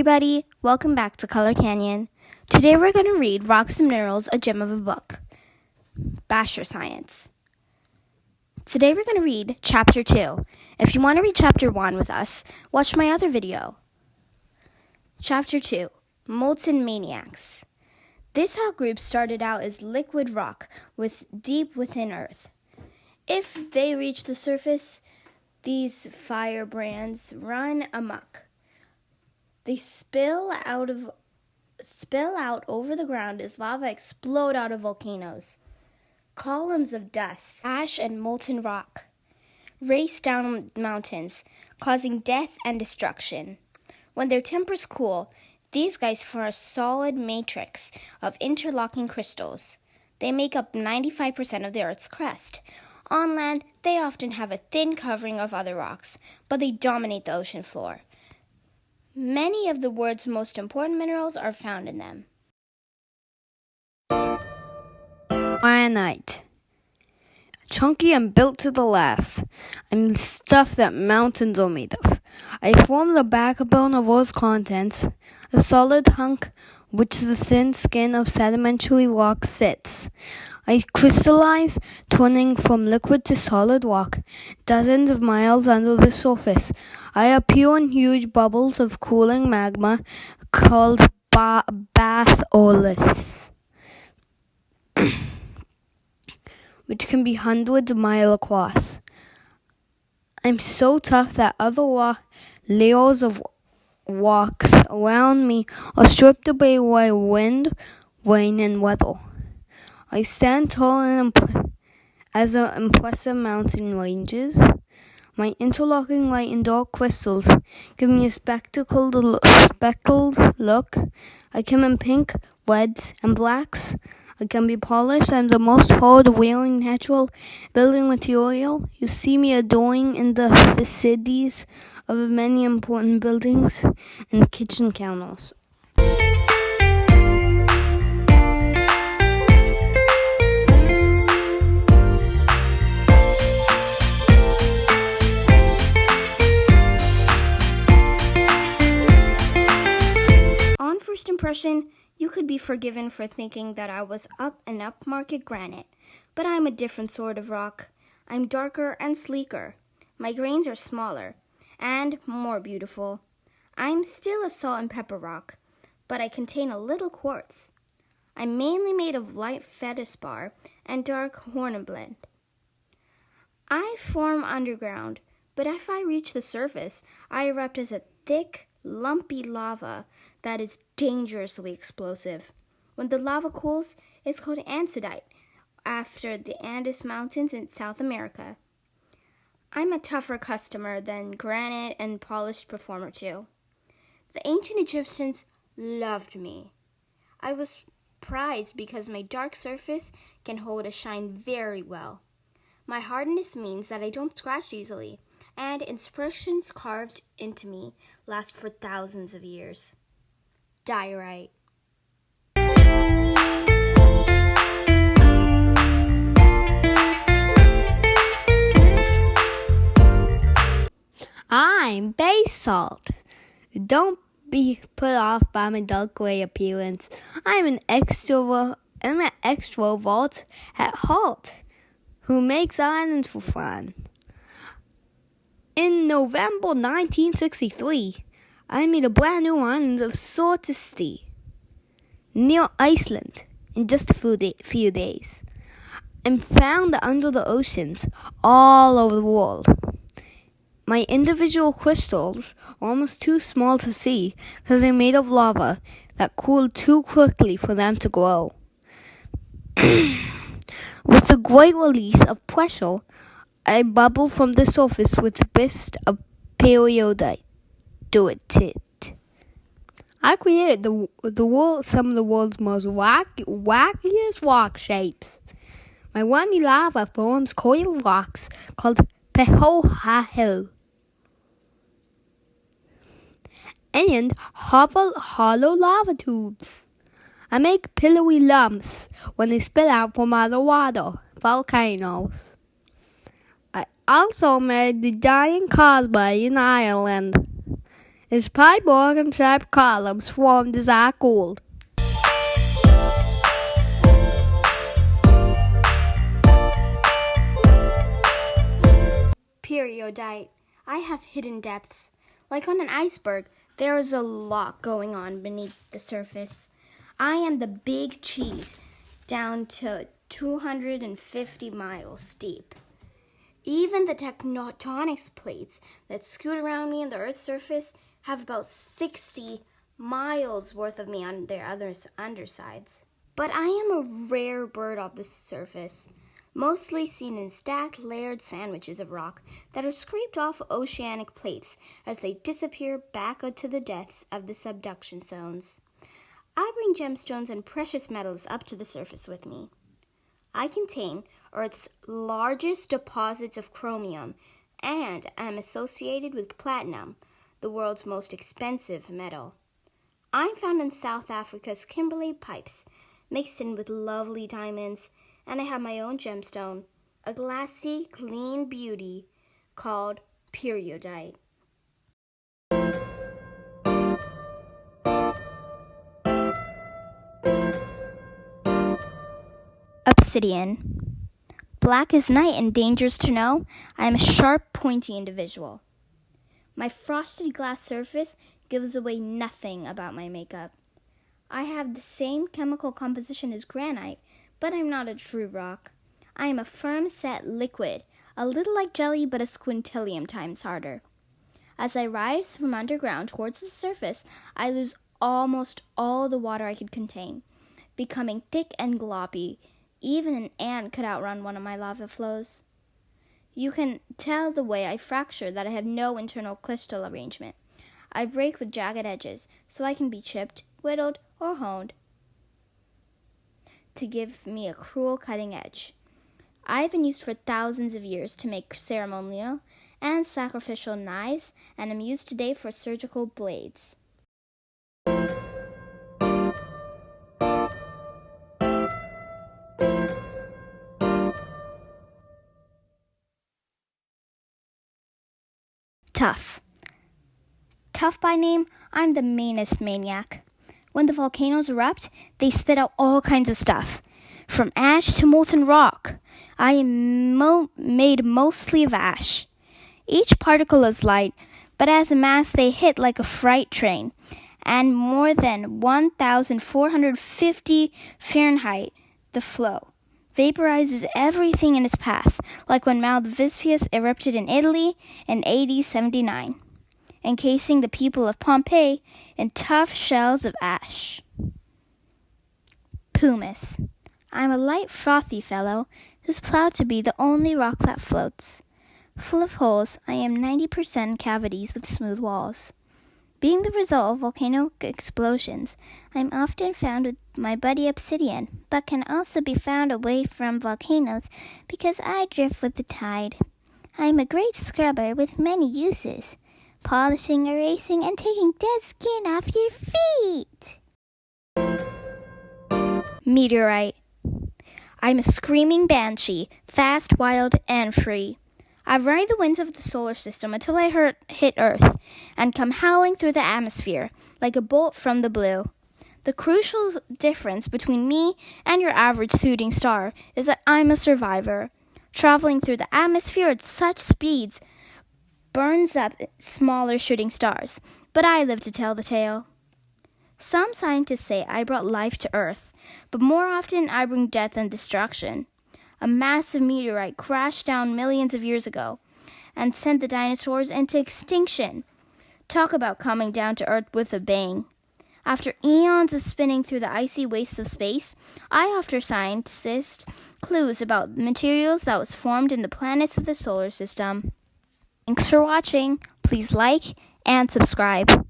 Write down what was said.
everybody, welcome back to Color Canyon. Today we're going to read Rocks and Minerals, a Gem of a Book, Basher Science. Today we're going to read Chapter 2. If you want to read Chapter 1 with us, watch my other video. Chapter 2, Molten Maniacs. This hot group started out as liquid rock deep within Earth. If they reach the surface, these firebrands run amok. They spill out over the ground as lava explode out of volcanoes. Columns of dust, ash, and molten rock race down mountains, causing death and destruction. When their tempers cool, these guys form a solid matrix of interlocking crystals. They make up 95% of the Earth's crust. On land, they often have a thin covering of other rocks, but they dominate the ocean floor. Many of the world's most important minerals are found in them. Kyanite. Chunky and built to the last. I'm the stuff that mountains are made of. I form the backbone of Earth's contents, a solid hunk which the thin skin of sedimentary rock sits. I crystallize, turning from liquid to solid rock, dozens of miles under the surface. I appear in huge bubbles of cooling magma called batholiths, which can be hundreds of miles across. I'm so tough that other layers of rocks around me are stripped away by wind, rain, and weather. I stand tall and as impressive mountain ranges. My interlocking light and dark crystals give me a speckled look. I come in pink, reds, and blacks. I can be polished. I'm the most hard-wearing natural building material. You see me adoring in the facades of many important buildings and kitchen counters. On first impression, you could be forgiven for thinking that I was up and upmarket granite, but I'm a different sort of rock. I'm darker and sleeker. My grains are smaller and more beautiful. I'm still a salt and pepper rock, but I contain a little quartz. I'm mainly made of light feldspar and dark hornblende. I form underground, but if I reach the surface, I erupt as a thick, lumpy lava that is dangerously explosive. When the lava cools, it's called andesite, after the Andes Mountains in South America. I'm a tougher customer than granite and polished performer too. The ancient Egyptians loved me. I was prized because my dark surface can hold a shine very well. My hardness means that I don't scratch easily, and inscriptions carved into me last for thousands of years. Diorite. I'm basalt. Don't be put off by my dark gray appearance. I'm an extrovert at heart who makes islands for fun. In November 1963, I made a brand new island of Sortesti near Iceland in just a few days. I'm found under the oceans all over the world. My individual crystals are almost too small to see because they're made of lava that cooled too quickly for them to grow. With the great release of pressure, I bubble from the surface with the best of periodite. I created some of the world's most wackiest rock shapes. My runny lava forms coiled rocks called pehohaho and hollow lava tubes. I make pillowy lumps when they spill out from other water, volcanoes. I also made the giant Cosby in Ireland Its piebald and sharp columns formed as I cooled. Periodite. I have hidden depths. Like on an iceberg, there is a lot going on beneath the surface. I am the big cheese, down to 250 miles deep. Even the tectonic plates that scoot around me on the Earth's surface have about 60 miles worth of me on their undersides. But I am a rare bird on the surface, mostly seen in stacked, layered sandwiches of rock that are scraped off oceanic plates as they disappear back into the depths of the subduction zones. I bring gemstones and precious metals up to the surface with me. I contain Earth's largest deposits of chromium and am associated with platinum, the world's most expensive metal. I'm found in South Africa's Kimberley Pipes, mixed in with lovely diamonds, and I have my own gemstone, a glassy, clean beauty called periodite. Obsidian. Black as night and dangerous to know, I am a sharp, pointy individual. My frosted glass surface gives away nothing about my makeup. I have the same chemical composition as granite, but I'm not a true rock. I am a firm set liquid, a little like jelly but a squintillion times harder. As I rise from underground towards the surface, I lose almost all the water I could contain, becoming thick and gloppy. Even an ant could outrun one of my lava flows. You can tell the way I fracture that I have no internal crystal arrangement. I break with jagged edges, so I can be chipped, whittled, or honed to give me a cruel cutting edge. I have been used for thousands of years to make ceremonial and sacrificial knives, and am used today for surgical blades. Tough. Tough by name, I'm the meanest maniac. When the volcanoes erupt, they spit out all kinds of stuff, from ash to molten rock. I am made mostly of ash. Each particle is light, but as a mass they hit like a freight train, and more than 1,450 Fahrenheit, the flow vaporizes everything in its path, like when Mount Vesuvius erupted in Italy in AD 79, encasing the people of Pompeii in tough shells of ash. Pumice. I'm a light, frothy fellow who's proud to be the only rock that floats. Full of holes, I am 90% cavities with smooth walls. Being the result of volcanic explosions, I am often found with my buddy Obsidian, but can also be found away from volcanoes because I drift with the tide. I am a great scrubber with many uses, polishing, erasing, and taking dead skin off your feet. Meteorite. I'm a screaming banshee, fast, wild, and free. I ride the winds of the solar system until I hit Earth and come howling through the atmosphere like a bolt from the blue. The crucial difference between me and your average shooting star is that I'm a survivor. Traveling through the atmosphere at such speeds burns up smaller shooting stars, but I live to tell the tale. Some scientists say I brought life to Earth, but more often I bring death and destruction. A massive meteorite crashed down millions of years ago and sent the dinosaurs into extinction. Talk about coming down to Earth with a bang. After eons of spinning through the icy wastes of space, I offer scientists clues about materials that was formed in the planets of the solar system. Thanks for watching. Please like and subscribe.